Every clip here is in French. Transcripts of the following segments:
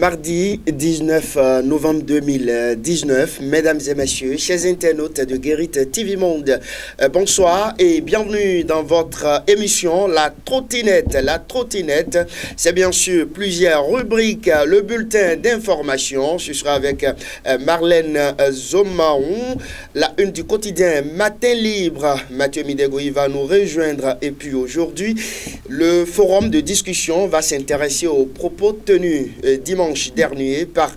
Mardi 19 novembre 2019, mesdames et messieurs, chers internautes de Guérite TV Monde, bonsoir et bienvenue dans votre émission La Trottinette. La Trottinette, c'est bien sûr plusieurs rubriques, le bulletin d'information, ce sera avec Marlène Zomaron, la une du quotidien Matin Libre, Mathieu Midegui va nous rejoindre et puis aujourd'hui, le forum de discussion va s'intéresser aux propos tenus dimanche dernier par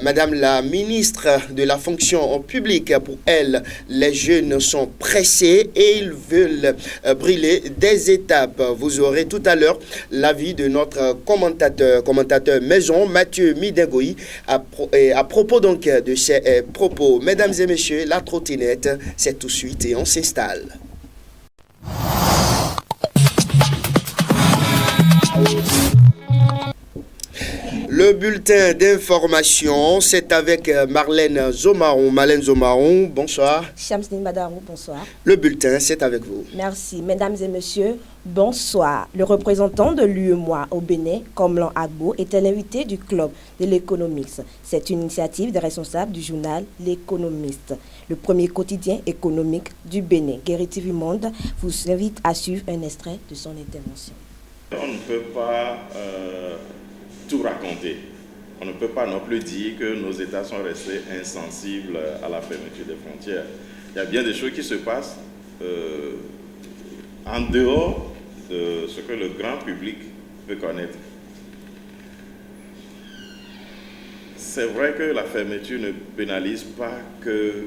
Madame la ministre de la fonction publique. Pour elle, les jeunes sont pressés et ils veulent brûler des étapes. Vous aurez tout à l'heure l'avis de notre commentateur maison, Mathieu Midegui, à propos donc de ces propos. Mesdames et messieurs, la trottinette, c'est tout de suite et on s'installe. Le bulletin d'information, c'est avec Marlène Zomaron. Marlène Zomaron, bonsoir. Chamsine Madarou, bonsoir. Le bulletin, c'est avec vous. Merci. Mesdames et messieurs, bonsoir. Le représentant de l'UEMOA au Bénin, Komlan Agbo, était l'invité du club de l'Économiste. C'est une initiative des responsables du journal L'Économiste, le premier quotidien économique du Bénin. Guérite TV Monde vous invite à suivre un extrait de son intervention. On ne peut pas tout raconter. On ne peut pas non plus dire que nos États sont restés insensibles à la fermeture des frontières. Il y a bien des choses qui se passent en dehors de ce que le grand public peut connaître. C'est vrai que la fermeture ne pénalise pas que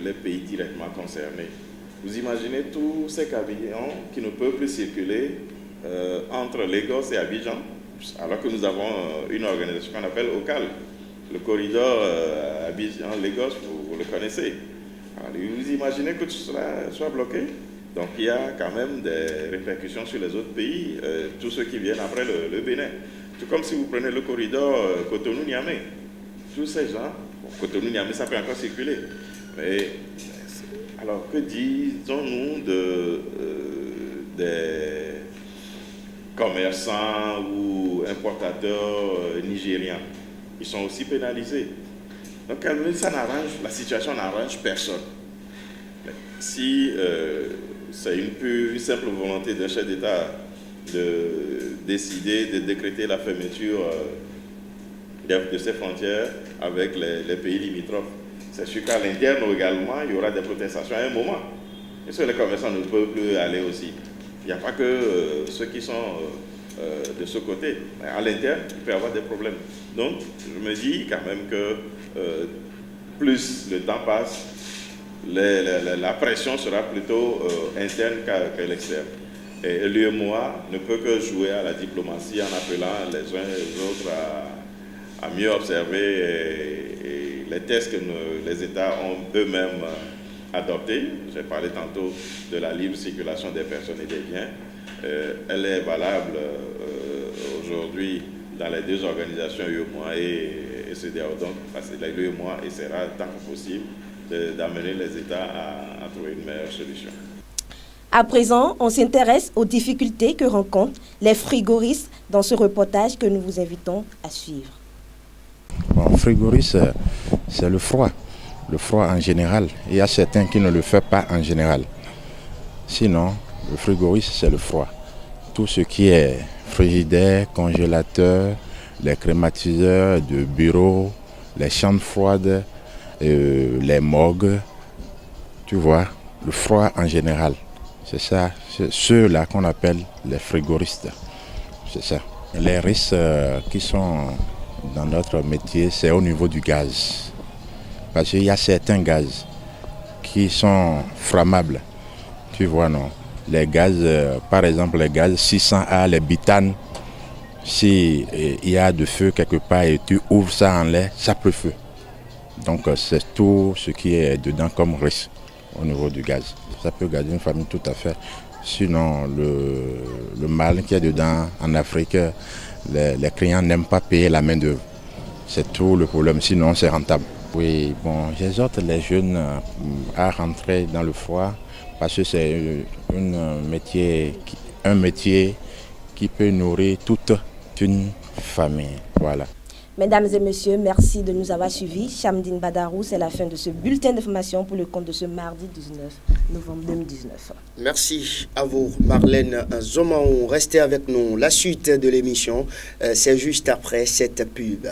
les pays directement concernés. Vous imaginez tous ces camions qui ne peuvent plus circuler entre Lagos et Abidjan, alors que nous avons une organisation qu'on appelle OCAL, le corridor Abidjan-Lagos, vous le connaissez. Alors, vous imaginez que tout cela soit bloqué? Donc il y a quand même des répercussions sur les autres pays, tous ceux qui viennent après le Bénin. Tout comme si vous prenez le corridor Cotonou-Niamey. Tous ces gens, Cotonou-Niamey, ça peut encore circuler. Mais alors que disons-nous des commerçants ou importateurs nigérians? Ils sont aussi pénalisés. Donc la situation n'arrange personne. Si c'est une simple volonté d'un chef d'État de décider de décréter la fermeture de ces frontières avec les pays limitrophes, c'est sûr qu'à l'interne également, il y aura des protestations à un moment. Et que les commerçants ne peuvent plus aller aussi. Il n'y a pas que ceux qui sont de ce côté. Mais à l'interne, il peut y avoir des problèmes. Donc, je me dis quand même que plus le temps passe, la pression sera plutôt interne qu'à l'externe. Et l'UEMOA ne peut que jouer à la diplomatie en appelant les uns et les autres à mieux observer et les tests que les États ont eux-mêmes adoptés. J'ai parlé tantôt de la libre circulation des personnes et des biens. Elle est valable aujourd'hui dans les deux organisations UEMOA et CEDEAO. Donc, parce que l'UEMOA essaiera tant que possible d'amener les États à trouver une meilleure solution. À présent, on s'intéresse aux difficultés que rencontrent les frigoristes dans ce reportage que nous vous invitons à suivre. Bon, frigoriste, c'est le froid en général. Il y a certains qui ne le font pas en général. Sinon, le frigoriste, c'est le froid. Tout ce qui est frigidaire, congélateur, les climatiseurs de bureau, les chambres froides, les morgues, tu vois, le froid en général. C'est ça, c'est ceux-là qu'on appelle les frigoristes. C'est ça. Les risques qui sont dans notre métier, c'est au niveau du gaz. Parce qu'il y a certains gaz qui sont flammables. Tu vois, non? Les gaz, par exemple, les gaz 600A, les butanes, s'il y a de feu quelque part et tu ouvres ça en l'air, ça peut feu. Donc c'est tout ce qui est dedans comme risque au niveau du gaz. Ça peut garder une famille tout à fait. Sinon, le mal qu'il y a dedans en Afrique, les clients n'aiment pas payer la main d'œuvre. C'est tout le problème, sinon c'est rentable. Oui, bon, j'exhorte les jeunes à rentrer dans le froid parce que c'est un métier qui peut nourrir toute une famille. Voilà. Mesdames et messieurs, merci de nous avoir suivis. Chamdine Badarou, c'est la fin de ce bulletin d'information pour le compte de ce mardi 19 novembre 2019. Merci à vous, Marlène Zomaon. Restez avec nous. La suite de l'émission, c'est juste après cette pub.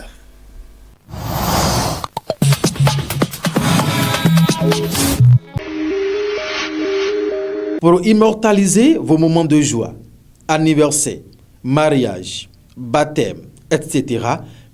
Pour immortaliser vos moments de joie, anniversaire, mariage, baptême, etc.,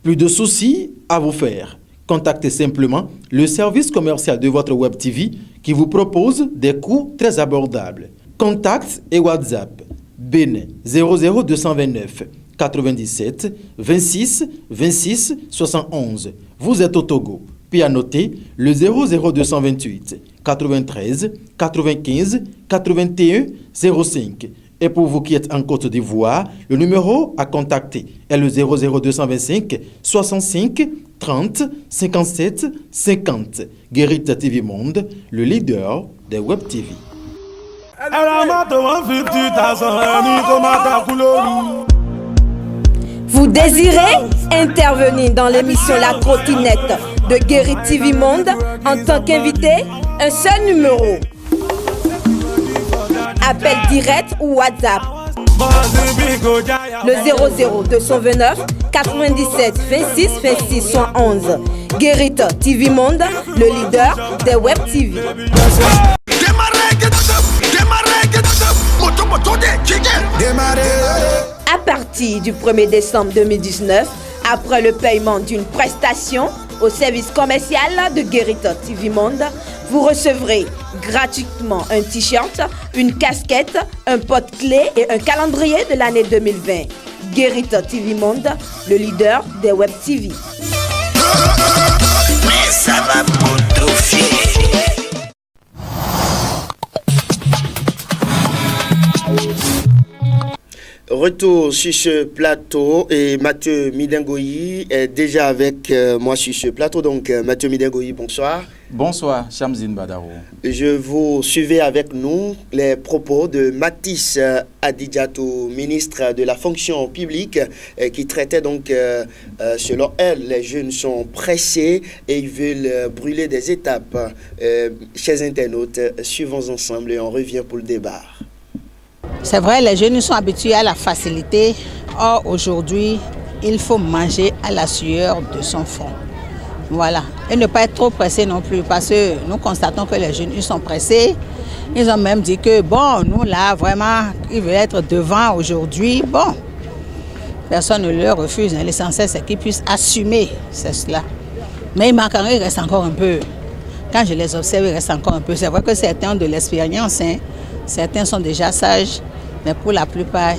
plus de soucis à vous faire. Contactez simplement le service commercial de votre Web TV qui vous propose des coûts très abordables. Contact et WhatsApp Bénin 00229 97 26 26 71. Vous êtes au Togo. Puis à noter le 00228 93 95 81 05. Et pour vous qui êtes en Côte d'Ivoire, le numéro à contacter est le 00225 65 30 57 50. Guérite TV Monde, le leader des Web TV. Vous désirez intervenir dans l'émission La Trottinette de Guérite TV Monde en tant qu'invité? Un seul numéro. Appel direct ou WhatsApp. Le 00229 97 26 26 111. Guérite TV Monde, le leader des Web TV. À partir du 1er décembre 2019, après le paiement d'une prestation au service commercial de Guérite TV Monde, vous recevrez gratuitement un t-shirt, une casquette, un porte-clés et un calendrier de l'année 2020. Guérite TV Monde, le leader des Web TV. Mais ça va potofier. Retour sur ce plateau et Mathieu Midengoyi est déjà avec moi sur ce plateau. Donc Mathieu Midengoyi, bonsoir. Bonsoir, Chamdine Badarou. Je vous suivais avec nous les propos de Mathis Adidjatou, ministre de la fonction publique, qui traitait donc, selon elle, les jeunes sont pressés et ils veulent brûler des étapes. Chers internautes, suivons ensemble et on revient pour le débat. C'est vrai, les jeunes sont habitués à la facilité. Or, aujourd'hui, il faut manger à la sueur de son front. Voilà. Et ne pas être trop pressé non plus, parce que nous constatons que les jeunes, ils sont pressés. Ils ont même dit que, bon, nous là, vraiment, ils veulent être devant aujourd'hui. Bon, personne ne leur refuse. L'essentiel, c'est qu'ils puissent assumer, c'est cela. Mais il reste encore un peu. Quand je les observe, il reste encore un peu. C'est vrai que certains ont de l'expérience, hein. Certains sont déjà sages, mais pour la plupart,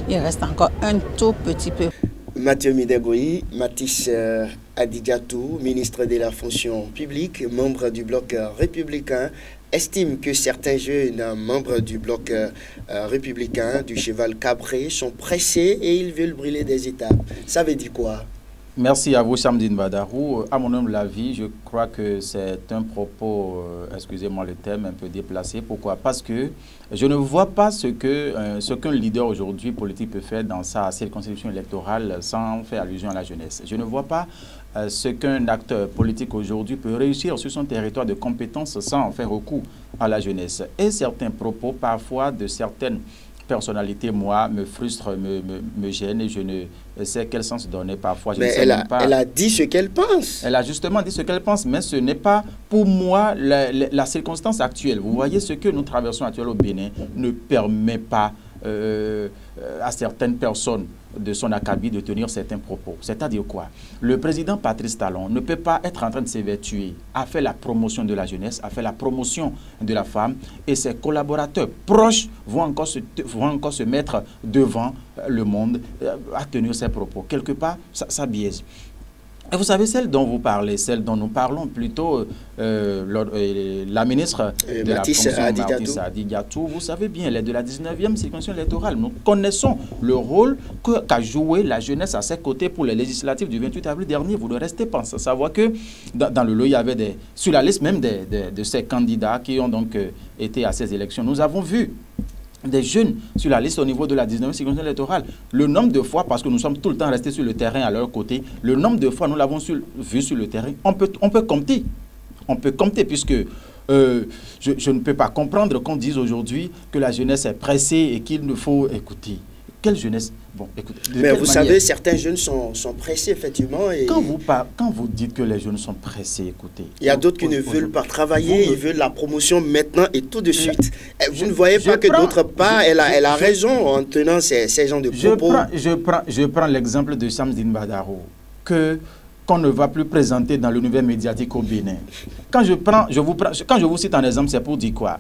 il reste encore un tout petit peu. Mathieu Midengoyi, Mathis Adidjatou, ministre de la fonction publique, membre du bloc républicain, estime que certains jeunes membres du bloc républicain, du cheval cabré, sont pressés et ils veulent brûler des étapes. Ça veut dire quoi? Merci à vous, Chamdine Badarou. À mon humble avis, je crois que c'est un propos, excusez-moi le terme, un peu déplacé. Pourquoi? Parce que je ne vois pas ce qu'un leader aujourd'hui politique peut faire dans sa circonscription électorale sans faire allusion à la jeunesse. Je ne vois pas ce qu'un acteur politique aujourd'hui peut réussir sur son territoire de compétences sans faire recours à la jeunesse. Et certains propos, parfois, de certaines personnalité, moi, me frustre, me gêne et je ne sais quel sens donner parfois. Mais elle a dit ce qu'elle pense. Elle a justement dit ce qu'elle pense, mais ce n'est pas pour moi la circonstance actuelle. Vous voyez, ce que nous traversons actuellement au Bénin ne permet pas à certaines personnes de son acabit de tenir certains propos. C'est-à-dire quoi? Le président Patrice Talon ne peut pas être en train de s'évertuer à faire la promotion de la jeunesse, à faire la promotion de la femme, et ses collaborateurs proches vont encore se mettre devant le monde à tenir ces propos. Quelque part, ça biaise. Et vous savez, celle dont vous parlez, celle dont nous parlons plutôt, la ministre de la fonction, Mathis Adidjatou, vous savez bien, elle est de la 19e circonscription électorale. Nous connaissons le rôle qu'a joué la jeunesse à ses côtés pour les législatives du 28 avril dernier. Vous ne restez pas sans savoir que dans le lot, il y avait sur la liste même de ces candidats qui ont donc été à ces élections. Nous avons vu des jeunes sur la liste au niveau de la 19e circonscription électorale. Le nombre de fois, parce que nous sommes tout le temps restés sur le terrain à leur côté, le nombre de fois nous l'avons vu sur le terrain, on peut compter. On peut compter puisque je ne peux pas comprendre qu'on dise aujourd'hui que la jeunesse est pressée et qu'il ne faut écouter. Quelle jeunesse? Bon, écoutez, mais vous savez, certains jeunes sont pressés, effectivement. Et quand vous dites que les jeunes sont pressés, écoutez. Il y a d'autres qui ne veulent pas travailler, ils veulent la promotion maintenant et tout de suite. Vous ne voyez pas que d'autre part, elle a raison en tenant ces gens de propos. Je prends l'exemple de Samdine Badaro, qu'on ne va plus présenter dans l'univers médiatique au Bénin. Quand je vous cite un exemple, c'est pour dire quoi?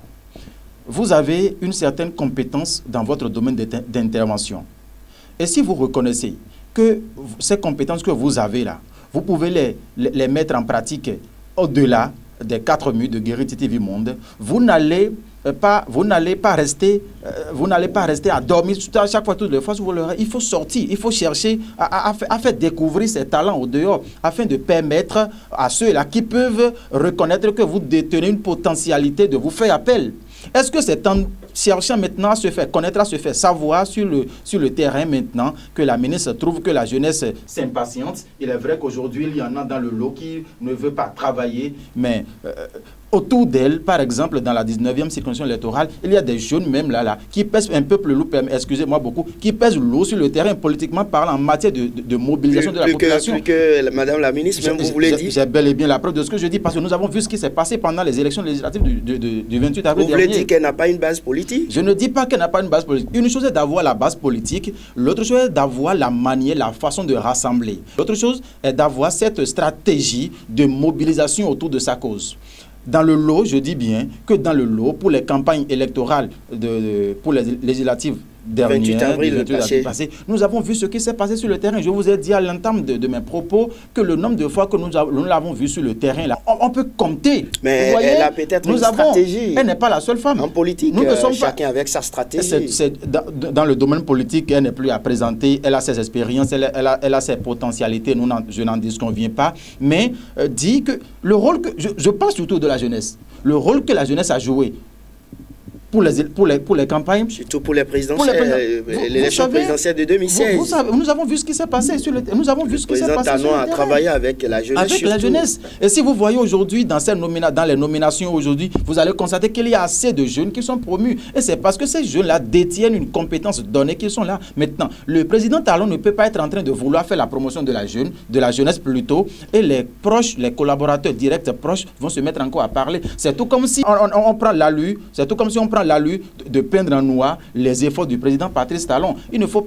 Vous avez une certaine compétence dans votre domaine d'intervention. Et si vous reconnaissez que ces compétences que vous avez là, vous pouvez les mettre en pratique au-delà des 4 murs de Guérite TV Monde, vous n'allez pas rester à dormir à chaque fois, toutes les fois. Il faut sortir, il faut chercher à faire découvrir ces talents au dehors, afin de permettre à ceux-là qui peuvent reconnaître que vous détenez une potentialité de vous faire appel. Est-ce que c'est en cherchant maintenant à se faire connaître, à se faire savoir sur le terrain maintenant que la ministre trouve que la jeunesse s'impatiente? Il est vrai qu'aujourd'hui, il y en a dans le lot qui ne veut pas travailler, mais autour d'elle, par exemple, dans la 19e circonscription électorale, il y a des jeunes même là qui pèsent un peu plus lourd, excusez-moi beaucoup, qui pèsent lourd sur le terrain politiquement parlant en matière de mobilisation de la population. Plus que Madame la ministre, même vous voulez dire. J'ai bel et bien la preuve de ce que je dis, parce que nous avons vu ce qui s'est passé pendant les élections législatives du 28 avril dernier. Vous voulez dire qu'elle n'a pas une base politique? Je ne dis pas qu'elle n'a pas une base politique. Une chose est d'avoir la base politique, l'autre chose est d'avoir la manière, la façon de rassembler. L'autre chose est d'avoir cette stratégie de mobilisation autour de sa cause. Dans le lot, je dis bien que dans le lot, pour les campagnes électorales, pour les législatives dernières, 28 avril passé, nous avons vu ce qui s'est passé sur le terrain. Je vous ai dit à l'entame de mes propos que le nombre de fois que nous l'avons vu sur le terrain, là, on peut compter. Mais vous voyez, elle a peut-être une stratégie. Elle n'est pas la seule femme. En politique, nous ne sommes chacun avec sa stratégie. Dans le domaine politique, elle n'est plus à présenter. Elle a ses expériences, elle a ses potentialités. Je n'en disconviens pas. Mais dit que le rôle que... Je pense surtout de la jeunesse. Le rôle que la jeunesse a joué pour les campagnes. Surtout pour les présidentielles, l'élection présidentielle de 2016. Nous avons vu ce qui s'est passé sur le terrain. Nous avons vu ce qui s'est passé sur le terrain. A travaillé avec la jeunesse. Avec la jeunesse. Et si vous voyez aujourd'hui, dans les nominations aujourd'hui, vous allez constater qu'il y a assez de jeunes qui sont promus. Et c'est parce que ces jeunes-là détiennent une compétence donnée qu'ils sont là. Maintenant, le président Talon ne peut pas être en train de vouloir faire la promotion de la jeunesse plutôt. Et les proches, les collaborateurs directs proches vont se mettre encore à parler. C'est tout comme si on prend l'alu, c'est tout comme si on prend l'alu de peindre en noir les efforts du président Patrice Talon. Il faut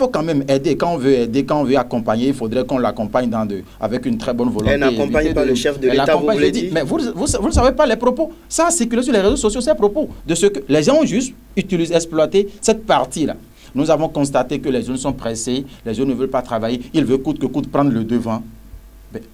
quand même aider. Quand on veut aider, quand on veut accompagner, il faudrait qu'on l'accompagne avec une très bonne volonté. Elle n'accompagne pas le chef de l'État, vous voulez dire. Mais vous ne savez pas les propos. Ça a circulé sur les réseaux sociaux, ces propos. De ce que les gens ont juste exploité cette partie-là. Nous avons constaté que les jeunes sont pressés, les jeunes ne veulent pas travailler, ils veulent coûte que coûte prendre le devant.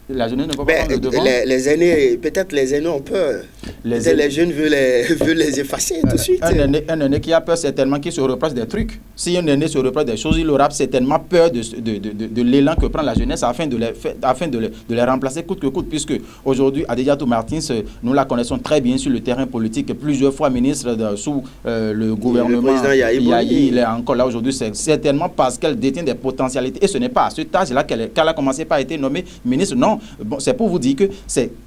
La jeunesse ne va pas prendre le devant. Les aînés, peut-être les aînés ont peur. Les jeunes veulent les effacer tout de suite. Un aîné qui a peur certainement, qui se reproche des trucs. Si un aîné se reproche des choses, il aura certainement peur de l'élan que prend la jeunesse afin de les remplacer coûte que coûte. Puisque aujourd'hui, Adédiatou Martins, nous la connaissons très bien sur le terrain politique, plusieurs fois ministre sous le gouvernement. Le président Yahi, il est encore là aujourd'hui. C'est certainement parce qu'elle détient des potentialités. Et ce n'est pas à cet âge-là qu'elle a commencé par être nommée ministre. Non, bon, c'est pour vous dire que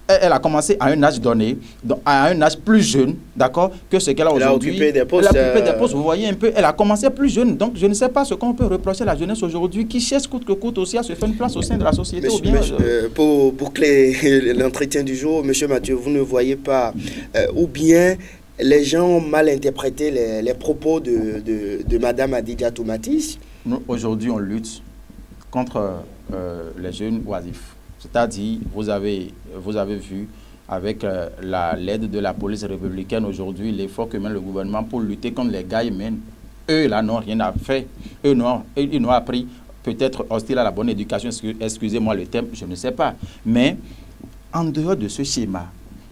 elle a commencé à un âge donné, à un âge plus jeune, d'accord, que ce qu'elle a aujourd'hui. Elle a occupé des postes. Vous voyez un peu, elle a commencé plus jeune. Donc, je ne sais pas ce qu'on peut reprocher à la jeunesse aujourd'hui qui cherche coûte que coûte aussi à se faire une place au sein de la société. Pour boucler l'entretien du jour, M. Mathieu, vous ne voyez pas, ou bien les gens ont mal interprété les propos de Mme Adédiatou Martins. Nous, aujourd'hui, on lutte contre les jeunes oisifs. C'est-à-dire, vous avez vu avec l'aide de la police républicaine aujourd'hui, l'effort que mène le gouvernement pour lutter contre les gars mènent. Eux, là, n'ont rien à faire. Ils n'ont appris, peut-être hostile à la bonne éducation, excusez-moi le terme, je ne sais pas. Mais, en dehors de ce schéma,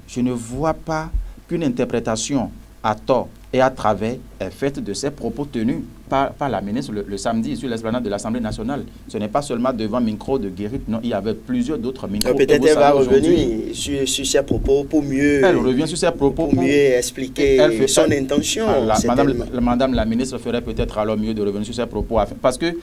je ne vois pas qu'une interprétation à tort et à travers fait de ces propos tenus par la ministre le samedi sur l'esplanade de l'Assemblée nationale. Ce n'est pas seulement devant micro de Guérit, non, il y avait plusieurs d'autres micros. Peut-être elle va revenir sur ses propos pour mieux... Elle revient sur ses propos pour mieux expliquer son intention. Madame la ministre ferait peut-être alors mieux de revenir sur ses propos, parce que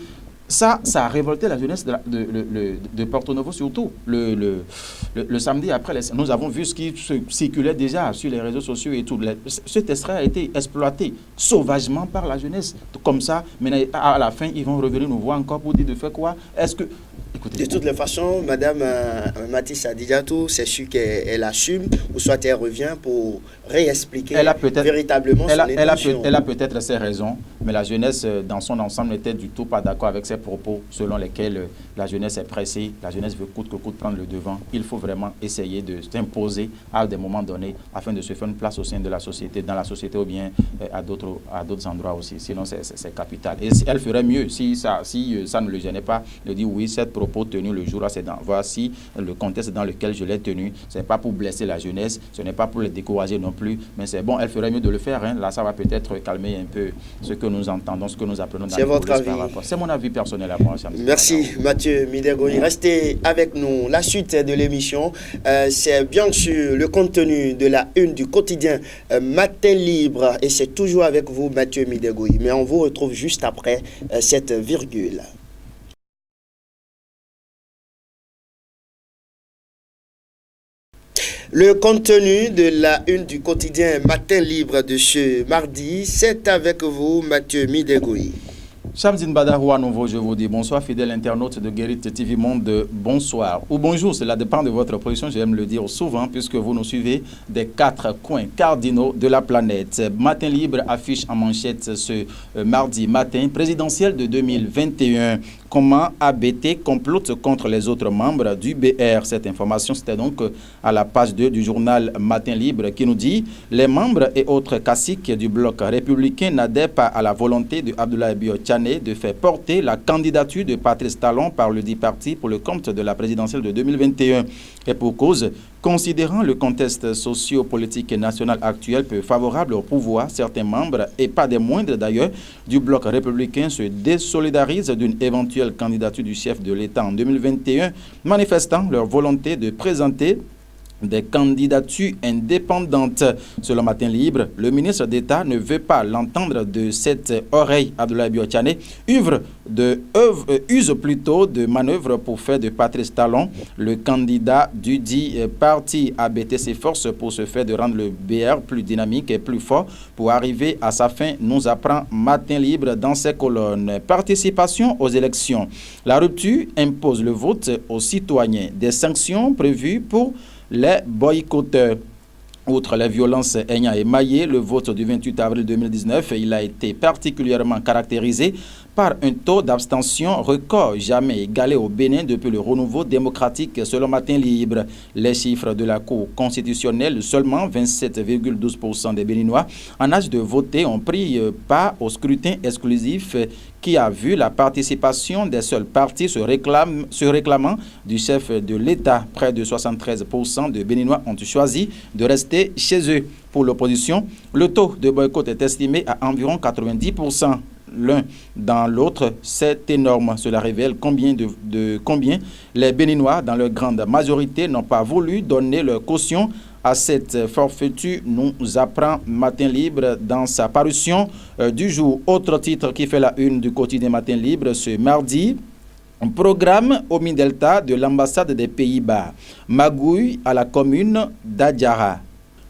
ça a révolté la jeunesse de Porto Novo, surtout le samedi après. Nous avons vu ce qui circulait déjà sur les réseaux sociaux et tout. Cet extrait a été exploité sauvagement par la jeunesse. Comme ça, mais à la fin, ils vont revenir nous voir encore pour dire de faire quoi. Est-ce que... Écoutez, de toutes les façons, Madame Mathis Adidiatou, c'est sûr qu'elle assume, ou soit elle revient pour réexpliquer véritablement son intention. Elle a peut-être ses raisons, mais la jeunesse dans son ensemble n'était du tout pas d'accord avec ses propos selon lesquels la jeunesse est pressée, la jeunesse veut coûte que coûte prendre le devant. Il faut vraiment essayer de s'imposer à des moments donnés afin de se faire une place au sein de la société, dans la société ou bien à d'autres endroits aussi. Sinon, c'est capital. Et elle ferait mieux si ça ne le gênait pas de dire oui, cette propos tenu le jour, voici le contexte dans lequel je l'ai tenu. Ce n'est pas pour blesser la jeunesse, ce n'est pas pour les décourager non plus, mais c'est bon, elle ferait mieux de le faire. Hein. Là, ça va peut-être calmer un peu ce que nous entendons, ce que nous apprenons dans les votre avis. C'est mon avis personnel à moi. Merci Mathieu Midegui. Restez avec nous. La suite de l'émission, c'est bien sûr le contenu de la une du quotidien Matin Libre, et c'est toujours avec vous Mathieu Midegui. Mais on vous retrouve juste après cette virgule. Le contenu de la une du quotidien Matin Libre de ce mardi, c'est avec vous, Mathieu Midegui. Chamzine Badarou à nouveau, je vous dis bonsoir, fidèles internautes de Guérit TV Monde, bonsoir ou bonjour, cela dépend de votre position, j'aime le dire souvent, puisque vous nous suivez des 4 coins cardinaux de la planète. Matin Libre affiche en manchette ce mardi matin, présidentiel de 2021. Comment ABT complote contre les autres membres du BR. Cette information, c'était donc à la page 2 du journal Matin Libre qui nous dit « Les membres et autres caciques du bloc républicain n'adhèrent pas à la volonté de Abdoulaye Bio-Tchane de faire porter la candidature de Patrice Talon par le dit parti pour le compte de la présidentielle de 2021. Et pour cause, considérant le contexte socio-politique national actuel peu favorable au pouvoir, certains membres, et pas des moindres d'ailleurs, du bloc républicain se désolidarisent d'une éventuelle candidature du chef de l'État en 2021, manifestant leur volonté de présenter des candidatures indépendantes. Selon Matin Libre, le ministre d'État ne veut pas l'entendre de cette oreille. Abdoulaye Bio-Tchane use plutôt de manœuvres pour faire de Patrice Talon le candidat du dit parti. ABT s'efforce pour se faire de rendre le BR plus dynamique et plus fort pour arriver à sa fin, nous apprend Matin Libre dans ses colonnes. Participation aux élections. La rupture impose le vote aux citoyens. Des sanctions prévues pour les boycotteurs. Outre les violences ayant émaillé le vote du 28 avril 2019, il a été particulièrement caractérisé par un taux d'abstention record jamais égalé au Bénin depuis le renouveau démocratique selon Matin Libre. Les chiffres de la Cour constitutionnelle, seulement 27,12% des Béninois en âge de voter ont pris part au scrutin exclusif qui a vu la participation des seuls partis se réclamant du chef de l'État. Près de 73% de Béninois ont choisi de rester chez eux. Pour l'opposition, le taux de boycott est estimé à environ 90%. L'un dans l'autre, c'est énorme. Cela révèle combien les Béninois, dans leur grande majorité, n'ont pas voulu donner leur caution à cette forfaiture, nous apprend Matin Libre dans sa parution du jour. Autre titre qui fait la une du quotidien Matin Libre ce mardi. Un programme au Delta de l'ambassade des Pays-Bas. Magouille à la commune d'Adjara.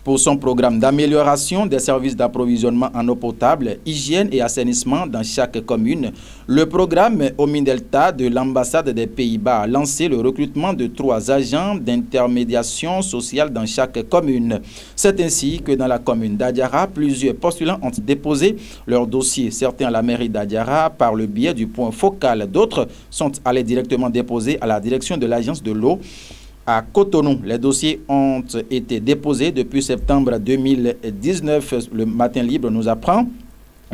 Pour son programme d'amélioration des services d'approvisionnement en eau potable, hygiène et assainissement dans chaque commune, le programme Omi-Delta de l'ambassade des Pays-Bas a lancé le recrutement de 3 agents d'intermédiation sociale dans chaque commune. C'est ainsi que dans la commune d'Adjara, plusieurs postulants ont déposé leur dossier. Certains à la mairie d'Adjara par le biais du point focal. D'autres sont allés directement déposer à la direction de l'agence de l'eau à Cotonou. Les dossiers ont été déposés depuis septembre 2019. Le Matin Libre nous apprend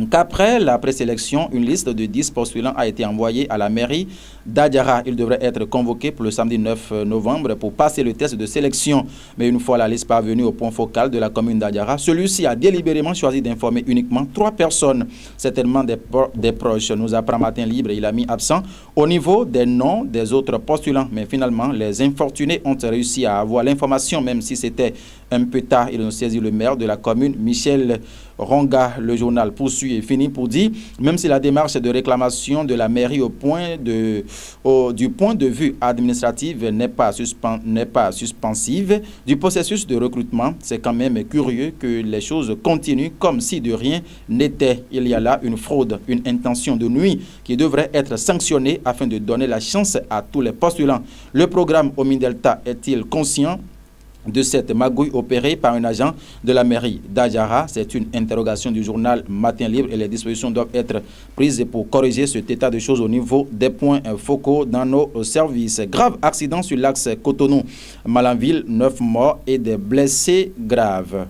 qu'après la présélection, une liste de 10 postulants a été envoyée à la mairie d'Adiara. Il devrait être convoqué pour le samedi 9 novembre pour passer le test de sélection. Mais une fois la liste parvenue au point focal de la commune d'Adiara, celui-ci a délibérément choisi d'informer uniquement 3 personnes, certainement des proches. Nous apprend Matin Libre, il a mis absent au niveau des noms des autres postulants. Mais finalement, les infortunés ont réussi à avoir l'information, même si c'était un peu tard. Ils ont saisi le maire de la commune, Michel Ronga. Le journal poursuit et finit pour dire, même si la démarche de réclamation de la mairie du point de vue administratif n'est pas suspensive du processus de recrutement, c'est quand même curieux que les choses continuent comme si de rien n'était. Il y a là une fraude, une intention de nuire qui devrait être sanctionnée afin de donner la chance à tous les postulants. Le programme Omi-Delta est-il conscient de cette magouille opérée par un agent de la mairie d'Adiara? C'est une interrogation du journal Matin Libre et les dispositions doivent être prises pour corriger cet état de choses au niveau des points focaux dans nos services. Grave accident sur l'axe Cotonou-Malanville, 9 morts et des blessés graves.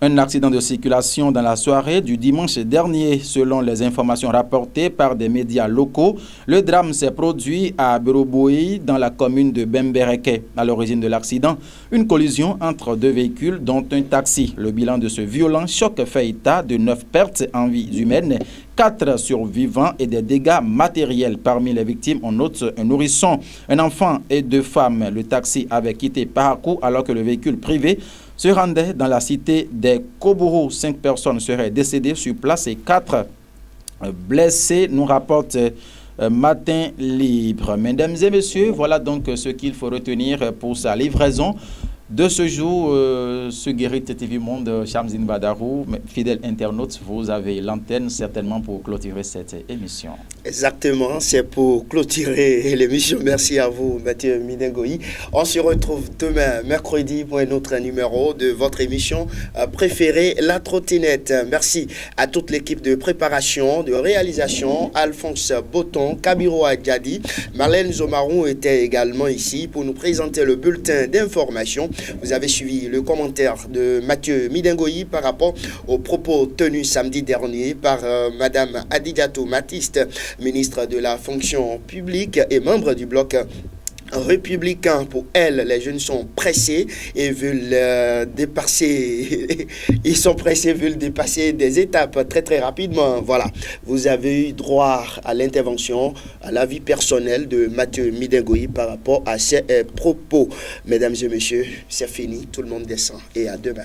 Un accident de circulation dans la soirée du dimanche dernier. Selon les informations rapportées par des médias locaux, le drame s'est produit à Beroboui, dans la commune de Bembereke. À l'origine de l'accident, une collision entre 2 véhicules, dont un taxi. Le bilan de ce violent choc fait état de 9 pertes en vie humaine, 4 survivants et des dégâts matériels. Parmi les victimes, on note un nourrisson, un enfant et 2 femmes. Le taxi avait quitté Parakou alors que le véhicule privé se rendait dans la cité des Kobourou. 5 personnes seraient décédées sur place et 4 blessés, nous rapporte Matin Libre. Mesdames et messieurs, voilà donc ce qu'il faut retenir pour sa livraison de ce jour, ce Guérit TV Monde, Chamzin Badarou, fidèles internautes, vous avez l'antenne certainement pour clôturer cette émission. Exactement, c'est pour clôturer l'émission. Merci à vous, Mathieu Midengoï. On se retrouve demain, mercredi, pour un autre numéro de votre émission préférée, La Trottinette. Merci à toute l'équipe de préparation, de réalisation, Alphonse Boton, Kabiro Adjadi, Marlène Zomarou était également ici pour nous présenter le bulletin d'information. Vous avez suivi le commentaire de Mathieu Midengoï par rapport aux propos tenus samedi dernier par Madame Adidjatou Matiste, ministre de la fonction publique et membre du bloc républicain. Pour elle, les jeunes sont pressés et veulent dépasser veulent dépasser des étapes très très rapidement. Voilà, vous avez eu droit à l'intervention, à l'avis personnel de Mathieu Midengoï par rapport à ses propos. Mesdames et messieurs, c'est fini, tout le monde descend et à demain.